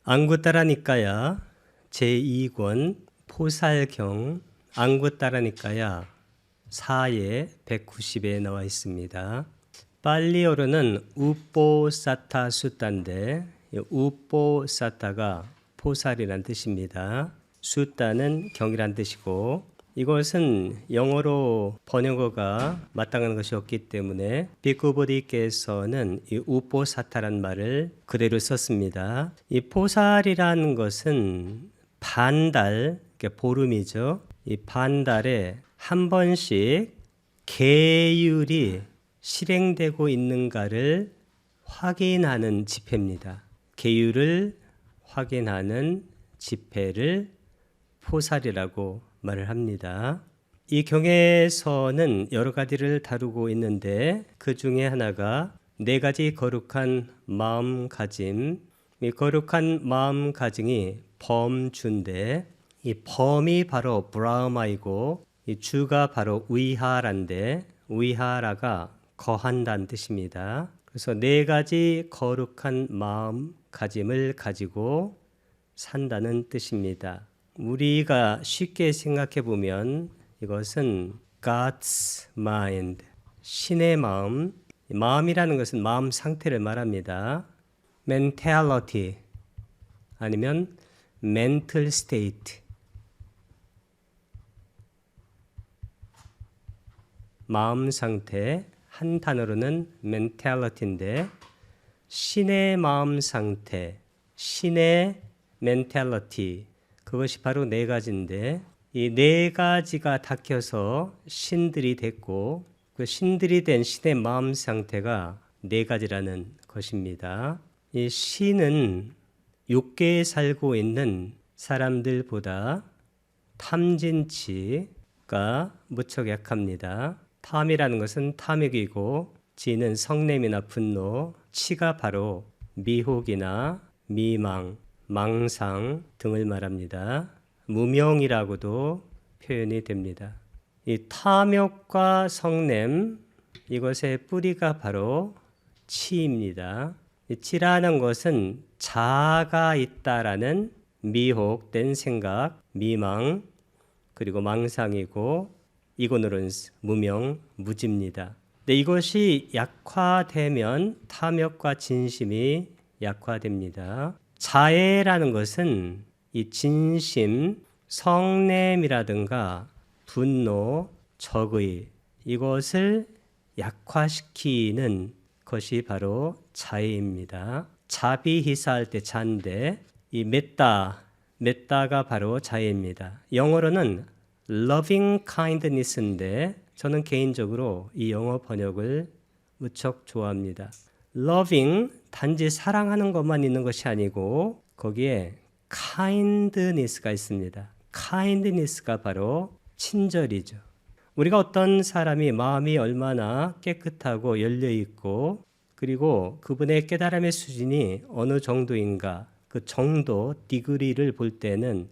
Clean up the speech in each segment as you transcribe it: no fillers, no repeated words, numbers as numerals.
안구따라니까야 제2권 포살경 안구따라니까야 4에 190에 나와 있습니다. 팔리어로는 우뽀사타 숫다인데 우뽀사타가 포살이란 뜻입니다. 숫다는 경이란 뜻이고 이것은 영어로 번역어가 마땅한 것이 없기 때문에 비쿠보디께서는 이 우뽀사타란 말을 그대로 썼습니다. 이 포살이라는 것은 반달, 보름이죠. 이 반달에 한 번씩 계율이 실행되고 있는가를 확인하는 집회입니다. 계율을 확인하는 집회를 포살이라고 말을 합니다. 이 경에서는 여러 가지를 다루고 있는데 그 중에 하나가 네 가지 거룩한 마음가짐, 이 거룩한 마음가짐이 범주인데 이 범이 바로 브라마이고 이 주가 바로 위하라인데 위하라가 거한다는 뜻입니다. 그래서 네 가지 거룩한 마음가짐을 가지고 산다는 뜻입니다. 우리가 쉽게 생각해 보면 이것은 God's mind, 신의 마음, 마음이라는 것은 마음 상태를 말합니다. mentality 아니면 mental state, 마음 상태, 한 단어로는 mentality인데 신의 마음 상태, 신의 mentality, 그것이 바로 네 가지인데 이 네 가지가 닦여서 신들이 됐고 그 신들이 된 신의 마음 상태가 네 가지라는 것입니다. 이 신은 육계에 살고 있는 사람들보다 탐진치가 무척 약합니다. 탐이라는 것은 탐욕이고 지는 성냄이나 분노, 치가 바로 미혹이나 미망, 망상 등을 말합니다. 무명이라고도 표현이 됩니다. 이 탐욕과 성냄, 이것의 뿌리가 바로 치입니다. 이 치라는 것은 자아가 있다라는 미혹된 생각, 미망, 그리고 망상이고 이건으로는 무명, 무지입니다. 근데 이것이 약화되면 탐욕과 진심이 약화됩니다. 자애라는 것은 이 진심, 성냄이라든가 분노, 적의 이것을 약화시키는 것이 바로 자애입니다. 자비히사할 때 자인데 이 메따가 바로 자애입니다. 영어로는 loving kindness인데 저는 개인적으로 이 영어 번역을 무척 좋아합니다. loving 단지 사랑하는 것만 있는 것이 아니고 거기에 kindness가 있습니다. kindness가 바로 친절이죠. 우리가 어떤 사람이 마음이 얼마나 깨끗하고 열려있고 그리고 그분의 깨달음의 수준이 어느 정도인가 그 정도 디그리를 볼 때는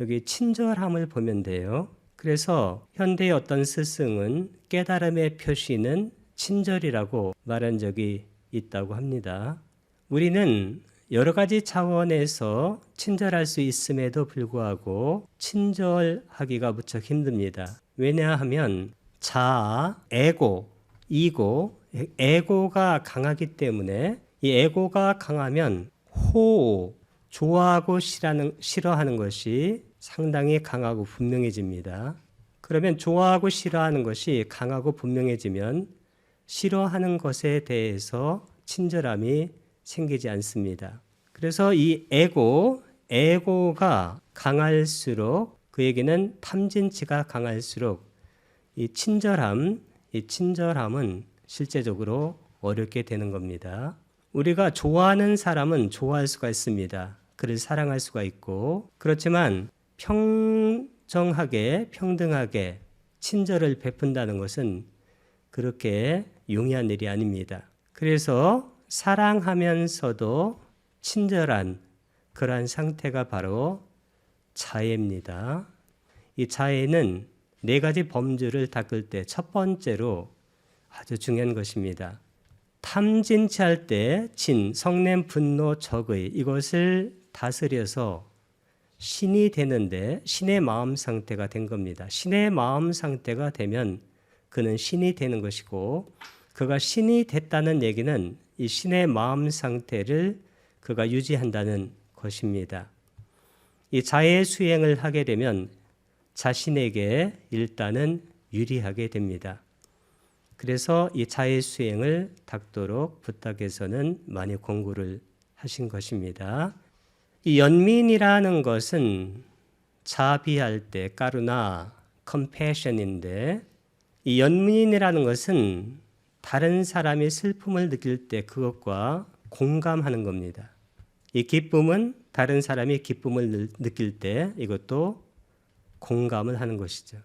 여기 친절함을 보면 돼요. 그래서 현대의 어떤 스승은 깨달음의 표시는 친절이라고 말한 적이 있다고 합니다. 우리는 여러 가지 차원에서 친절할 수 있음에도 불구하고 친절하기가 무척 힘듭니다. 왜냐하면 자아, 에고, 이고, 에고가 강하기 때문에 이 에고가 강하면 호오, 좋아하고 싫어하는 것이 상당히 강하고 분명해집니다. 그러면 좋아하고 싫어하는 것이 강하고 분명해지면 싫어하는 것에 대해서 친절함이 생기지 않습니다. 그래서 이 에고가 강할수록 그에게는 탐진치가 강할수록 이 친절함은 실제적으로 어렵게 되는 겁니다. 우리가 좋아하는 사람은 좋아할 수가 있습니다. 그를 사랑할 수가 있고 그렇지만 평정하게 평등하게 친절을 베푼다는 것은 그렇게 용이한 일이 아닙니다. 그래서 사랑하면서도 친절한 그러한 상태가 바로 자애입니다. 이 자애는 네 가지 범주를 닦을 때 첫 번째로 아주 중요한 것입니다. 탐진치할 때 진, 성냄, 분노, 적의 이것을 다스려서 신이 되는데 신의 마음 상태가 된 겁니다. 신의 마음 상태가 되면 그는 신이 되는 것이고 그가 신이 됐다는 얘기는 이 신의 마음 상태를 그가 유지한다는 것입니다. 이 자의 수행을 하게 되면 자신에게 일단은 유리하게 됩니다. 그래서 이 자의 수행을 닦도록 부탁해서는 많이 권고를 하신 것입니다. 이 연민이라는 것은 자비할 때 까루나, 컴패션인데 이 연민이라는 것은 다른 사람이 슬픔을 느낄 때 그것과 공감하는 겁니다. 이 기쁨은 다른 사람이 기쁨을 느낄 때 이것도 공감을 하는 것이죠.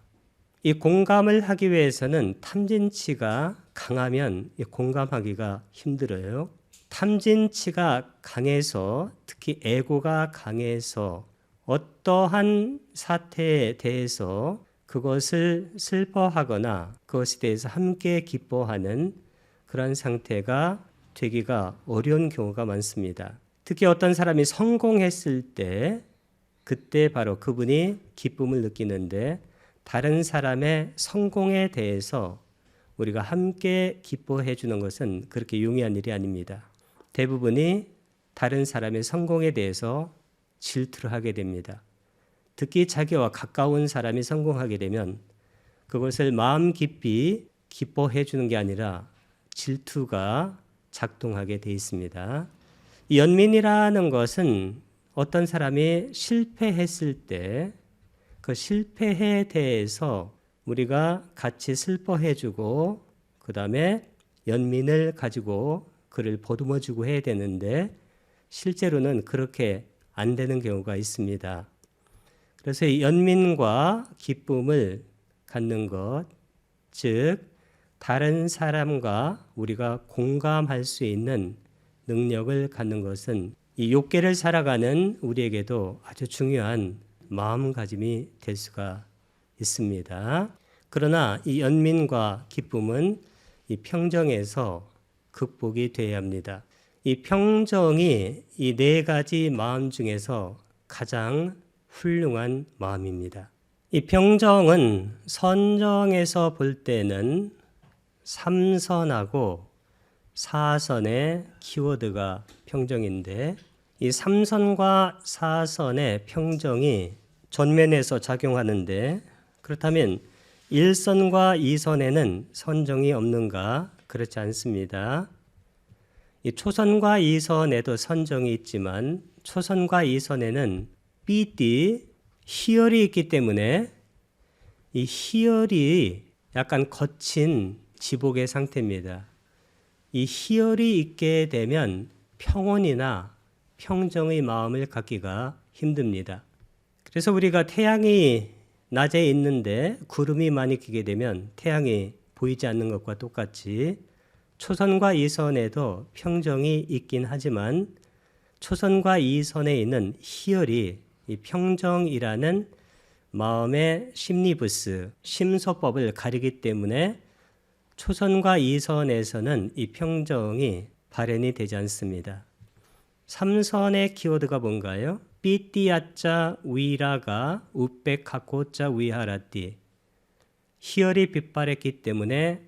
이 공감을 하기 위해서는 탐진치가 강하면 공감하기가 힘들어요. 탐진치가 강해서 특히 에고가 강해서 어떠한 사태에 대해서 그것을 슬퍼하거나 그것에 대해서 함께 기뻐하는 그런 상태가 되기가 어려운 경우가 많습니다. 특히 어떤 사람이 성공했을 때 그때 바로 그분이 기쁨을 느끼는데 다른 사람의 성공에 대해서 우리가 함께 기뻐해 주는 것은 그렇게 용이한 일이 아닙니다. 대부분이 다른 사람의 성공에 대해서 질투를 하게 됩니다. 특히 자기와 가까운 사람이 성공하게 되면 그것을 마음 깊이 기뻐해 주는 게 아니라 질투가 작동하게 돼 있습니다. 이 연민이라는 것은 어떤 사람이 실패했을 때 그 실패에 대해서 우리가 같이 슬퍼해 주고 그 다음에 연민을 가지고 그를 보듬어 주고 해야 되는데 실제로는 그렇게 안 되는 경우가 있습니다. 그래서 이 연민과 기쁨을 갖는 것, 즉 다른 사람과 우리가 공감할 수 있는 능력을 갖는 것은 이 욥기를 살아가는 우리에게도 아주 중요한 마음가짐이 될 수가 있습니다. 그러나 이 연민과 기쁨은 이 평정에서 극복이 되어야 합니다. 이 평정이 이 네 가지 마음 중에서 가장 훌륭한 마음입니다. 이 평정은 선정에서 볼 때는 삼선하고 사선의 키워드가 평정인데 이 삼선과 사선의 평정이 전면에서 작용하는데 그렇다면 1선과 2선에는 선정이 없는가? 그렇지 않습니다. 이 초선과 2선에도 선정이 있지만 초선과 2선에는 삐띠, 희열이 있기 때문에 이 희열이 약간 거친 지복의 상태입니다. 이 희열이 있게 되면 평온이나 평정의 마음을 갖기가 힘듭니다. 그래서 우리가 태양이 낮에 있는데 구름이 많이 끼게 되면 태양이 보이지 않는 것과 똑같이 초선과 2선에도 평정이 있긴 하지만 초선과 2선에 있는 희열이 이 평정이라는 마음의 심리부스, 심소법을 가리기 때문에 초선과 2선에서는 이 평정이 발현이 되지 않습니다. 3선의 키워드가 뭔가요? 삐띠아짜 위라가 우백하코짜 위하라띠 희열이 빛발했기 때문에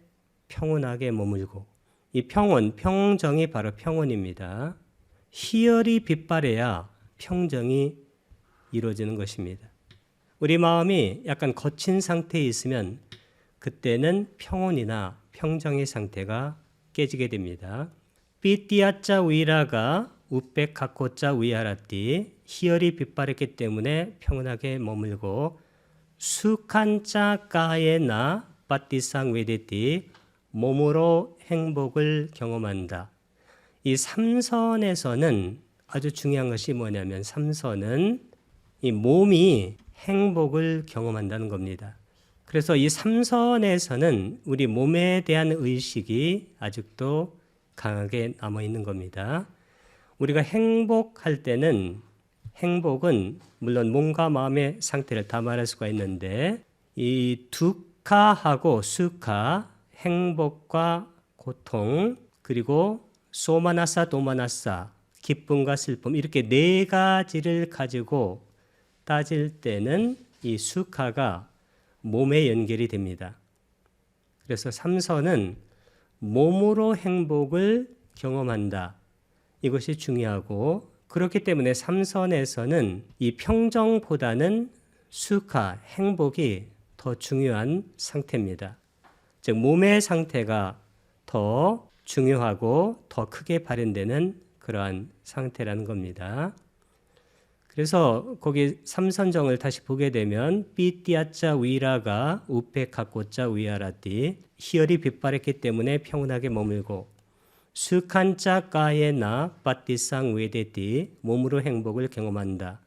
평온하게 머물고 이 평온, 평정이 바로 평온입니다. 희열이 빛발해야 평정이 이루어지는 것입니다. 우리 마음이 약간 거친 상태에 있으면 그때는 평온이나 평정의 상태가 깨지게 됩니다. 삐띠아짜 위라가 우백하코짜 위하라띠 희열이 빛발했기 때문에 평온하게 머물고 수칸짜 까에나 빠띠상 외데띠 몸으로 행복을 경험한다. 이 삼선에서는 아주 중요한 것이 뭐냐면 삼선은 이 몸이 행복을 경험한다는 겁니다. 그래서 이 삼선에서는 우리 몸에 대한 의식이 아직도 강하게 남아 있는 겁니다. 우리가 행복할 때는 행복은 물론 몸과 마음의 상태를 다 말할 수가 있는데 이 두카하고 수카, 행복과 고통, 그리고 소마나사 도마나사 기쁨과 슬픔 이렇게 네 가지를 가지고 따질 때는 이 수카가 몸에 연결이 됩니다. 그래서 삼선은 몸으로 행복을 경험한다. 이것이 중요하고 그렇기 때문에 삼선에서는 이 평정보다는 수카, 행복이 더 중요한 상태입니다. 즉 몸의 상태가 더 중요하고 더 크게 발현되는 그러한 상태라는 겁니다. 그래서 거기 삼선정을 다시 보게 되면 삐띠아짜 위라가 우페카꼬짜 위아라띠 희열이 빛바랬기 때문에 평온하게 머물고 수칸짜 까예나 빠띠상 외데띠 몸으로 행복을 경험한다.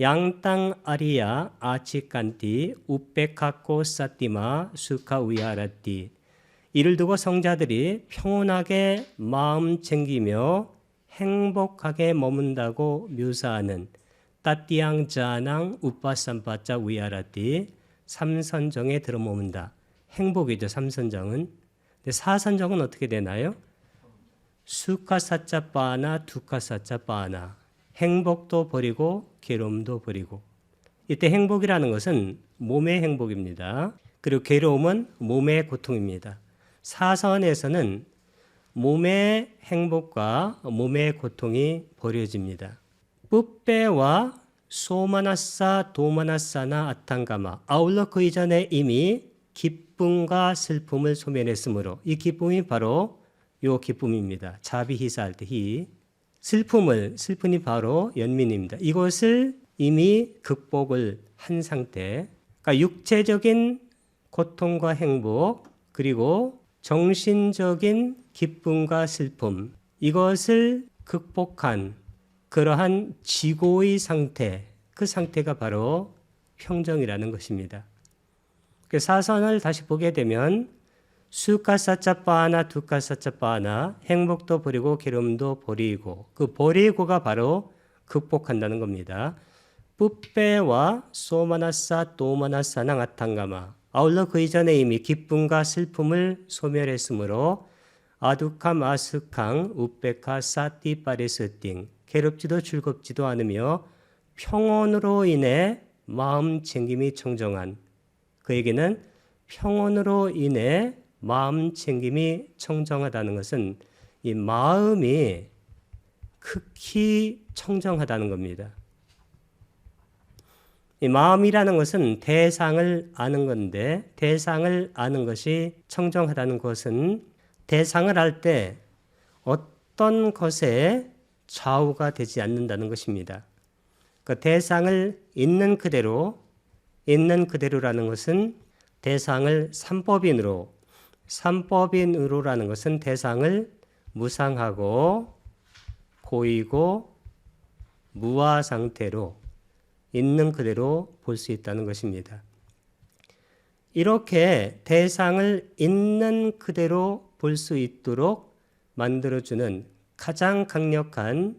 양땅 아리야 아치칸띠 우페카꼬 사띠마 수카 위아라띠 이를 두고 성자들이 평온하게 마음 챙기며 행복하게 머문다고 묘사하는 따띠양 자낭 우빠삼빠짜 위아라띠 삼선정에 들어머문다. 행복이죠. 삼선정은. 근데 사선정은 어떻게 되나요? 수카사짜 빠나 두카사짜 빠나 행복도 버리고 괴로움도 버리고 이때 행복이라는 것은 몸의 행복입니다. 그리고 괴로움은 몸의 고통입니다. 사선에서는 몸의 행복과 몸의 고통이 버려집니다. 뿌빼와 소마나사 도마나사나 아탄가마 아울러 그 이전에 이미 기쁨과 슬픔을 소멸했으므로 이 기쁨이 바로 요 기쁨입니다. 자비희사 할 때 희 슬픔이 바로 연민입니다. 이것을 이미 극복을 한 상태 그러니까 육체적인 고통과 행복 그리고 정신적인 기쁨과 슬픔 이것을 극복한 그러한 지고의 상태 그 상태가 바로 평정이라는 것입니다. 사선을 다시 보게 되면 수카사짜 빠나 두카사짜 빠나 행복도 버리고 괴로움도 버리고 그 버리고가 바로 극복한다는 겁니다. 뿌빼와 소마나사 도마나사나 아탄가마 아울러 그 이전에 이미 기쁨과 슬픔을 소멸했으므로 아두캄 아스캉 우페카 사띠 파레스띵 괴롭지도 즐겁지도 않으며 평온으로 인해 마음 챙김이 청정한 그에게는 평온으로 인해 마음 챙김이 청정하다는 것은 이 마음이 극히 청정하다는 겁니다. 이 마음이라는 것은 대상을 아는 건데 대상을 아는 것이 청정하다는 것은 대상을 알 때 어떤 것에 좌우가 되지 않는다는 것입니다. 그 대상을 있는 그대로라는 것은 대상을 삼법인으로라는 것은 대상을 무상하고 고이고 무아 상태로 있는 그대로 볼 수 있다는 것입니다. 이렇게 대상을 있는 그대로 볼 수 있도록 만들어주는 가장 강력한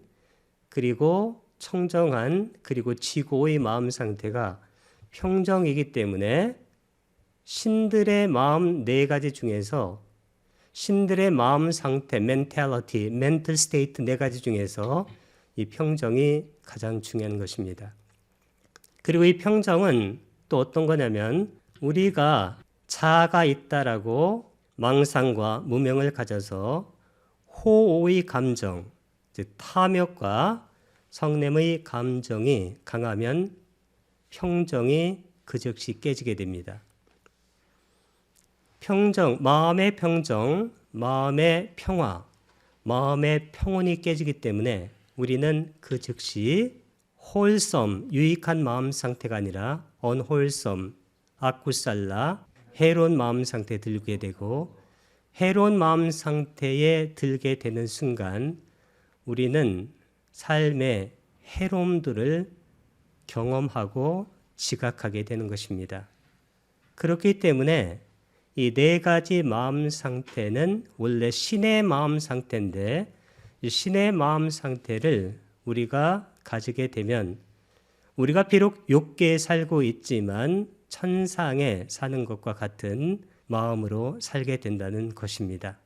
그리고 청정한 그리고 지고의 마음 상태가 평정이기 때문에 신들의 마음 네 가지 중에서 신들의 마음 상태, mentality, mental state 네 가지 중에서 이 평정이 가장 중요한 것입니다. 그리고 이 평정은 또 어떤 거냐면 우리가 자아가 있다라고 망상과 무명을 가져서 호오의 감정, 즉 탐욕과 성냄의 감정이 강하면 평정이 그 즉시 깨지게 됩니다. 평정, 마음의 평정, 마음의 평화, 마음의 평온이 깨지기 때문에 우리는 그 즉시 홀섬, 유익한 마음 상태가 아니라 unwholesome, 아쿠살라, 해로운 마음 상태에 들게 되고 해로운 마음 상태에 들게 되는 순간 우리는 삶의 해로움들을 경험하고 지각하게 되는 것입니다. 그렇기 때문에 이 네 가지 마음 상태는 원래 신의 마음 상태인데 이 신의 마음 상태를 우리가 가지게 되면 우리가 비록 욕계에 살고 있지만 천상에 사는 것과 같은 마음으로 살게 된다는 것입니다.